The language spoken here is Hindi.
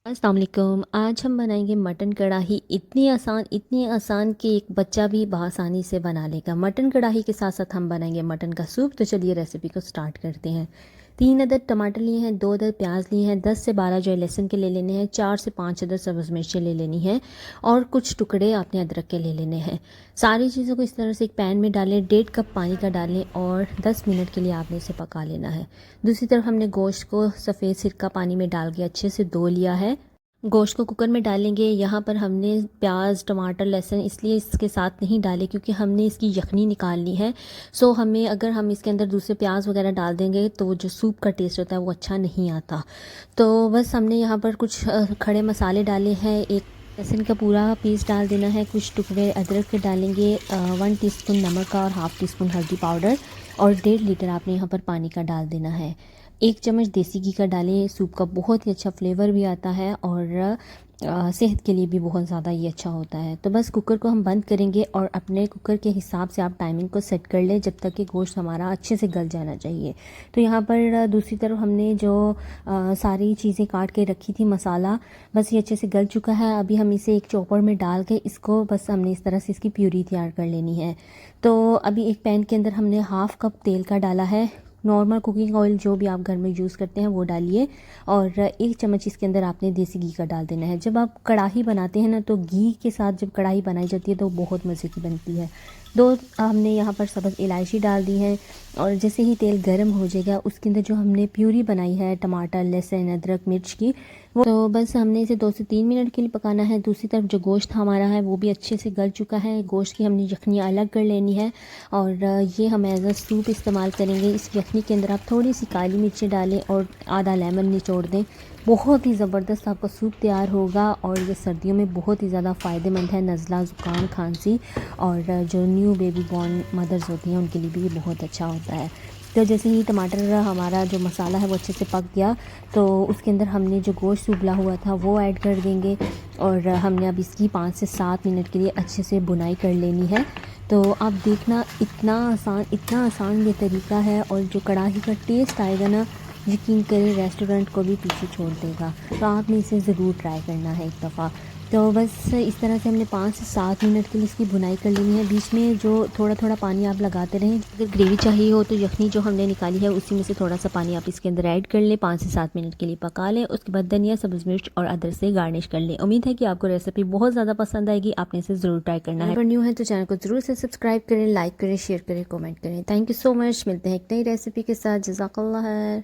अस्सलाम वालेकुम। आज हम बनाएंगे मटन कढ़ाई। इतनी आसान कि एक बच्चा भी बआसानी से बना लेगा। मटन कढ़ाई के साथ साथ हम बनाएंगे मटन का सूप। तो चलिए रेसिपी को स्टार्ट करते हैं। 3 अदद टमाटर लिए हैं, 2 अदद प्याज लिए हैं, 10 से 12 जो है लहसुन के ले लेने हैं, 4 से 5 अदद सब्ज़ मिर्चें ले लेनी है और कुछ टुकड़े आपने अदरक के ले लेने हैं। सारी चीज़ों को इस तरह से एक पैन में डालें, 1.5 कप पानी का डालें और 10 मिनट के लिए आपने इसे पका लेना है। दूसरी तरफ हमने गोश्त को सफ़ेद सिरका पानी में डाल के अच्छे से धो लिया है। गोश्त को कुकर में डालेंगे। यहाँ पर हमने प्याज, टमाटर, लहसुन इसलिए इसके साथ नहीं डाले क्योंकि हमने इसकी यखनी निकालनी है। सो हमें अगर हम इसके अंदर दूसरे प्याज वगैरह डाल देंगे तो जो सूप का टेस्ट होता है वो अच्छा नहीं आता। तो बस हमने यहाँ पर कुछ खड़े मसाले डाले हैं। एक लहसुन का पूरा पीस डाल देना है, कुछ टुकड़े अदरक के डालेंगे, 1 टीस्पून नमक का और हाफ़ टीस्पून हल्दी पाउडर और 1.5 लीटर आपने यहाँ पर पानी का डाल देना है। 1 चम्मच देसी घी का डालें, सूप का बहुत ही अच्छा फ्लेवर भी आता है और सेहत के लिए भी बहुत ज़्यादा ये अच्छा होता है। तो बस कुकर को हम बंद करेंगे और अपने कुकर के हिसाब से आप टाइमिंग को सेट कर लें जब तक कि गोश्त हमारा अच्छे से गल जाना चाहिए। तो यहाँ पर दूसरी तरफ हमने जो सारी चीज़ें काट के रखी थी, मसाला, बस ये अच्छे से गल चुका है। अभी हम इसे एक चॉपर में डाल के इसको बस हमने इस तरह से इसकी प्यूरी तैयार कर लेनी है। तो अभी एक पैन के अंदर हमने 1/2 कप तेल का डाला है। नॉर्मल कुकिंग ऑयल जो भी आप घर में यूज़ करते हैं वो डालिए और 1 चम्मच इसके अंदर आपने देसी घी का डाल देना है। जब आप कढ़ाई बनाते हैं ना तो घी के साथ जब कढ़ाई बनाई जाती है तो बहुत मज़े की बनती है। 2 हमने यहाँ पर सब्ज़ इलायची डाल दी है और जैसे ही तेल गर्म हो जाएगा उसके अंदर जो हमने प्यूरी बनाई है टमाटर, लहसुन, अदरक, मिर्च की, वो तो बस हमने इसे 2 से 3 मिनट के लिए पकाना है। दूसरी तरफ जो गोश्त हमारा है वो भी अच्छे से गल चुका है। गोश्त की हमने यखनी अलग कर लेनी है और ये हम एज अ सूप इस्तेमाल करेंगे। इस यखनी के अंदर आप थोड़ी सी काली मिर्ची डालें और आधा लेमन निचोड़ दें। बहुत ही ज़बरदस्त आपका सूप तैयार होगा और ये सर्दियों में बहुत ही ज़्यादा फ़ायदेमंद है। नज़ला, ज़ुकाम, खांसी और जो न्यू बेबी बॉर्न मदर्स होती हैं उनके लिए भी ये बहुत अच्छा होता है। तो जैसे ही टमाटर हमारा जो मसाला है वो अच्छे से पक गया तो उसके अंदर हमने जो गोश्त उबला हुआ था वो ऐड कर देंगे और हमने अब इसकी 5 से 7 मिनट के लिए अच्छे से बुनाई कर लेनी है। तो आप देखना इतना आसान ये तरीका है और जो कढ़ाई का टेस्ट आएगा ना, यकीन करें रेस्टोरेंट को भी पीछे छोड़ देगा। तो आपने इसे ज़रूर ट्राई करना है एक दफ़ा। तो बस इस तरह से हमने 5 से 7 मिनट के लिए इसकी भुनाई कर लेनी है। बीच में जो थोड़ा थोड़ा पानी आप लगाते रहें। अगर ग्रेवी चाहिए हो तो यखनी जो हमने निकाली है उसी में से थोड़ा सा पानी आप इसके अंदर ऐड कर लें, 5 से 7 मिनट के लिए पका लें। उसके बाद धनिया, सब्ज़ मिर्च और अदरक से गार्निश कर लें। उम्मीद है कि आपको रेसिपी बहुत ज़्यादा पसंद आएगी। आपने इसे ज़रूर ट्राई करना है। अगर न्यू है तो चैनल को ज़रूर से सब्सक्राइब करें, लाइक करें, शेयर करें, कमेंट करें। Thank you so much. मिलते हैं एक नई रेसिपी के साथ। जज़ाकल्लाह खैर।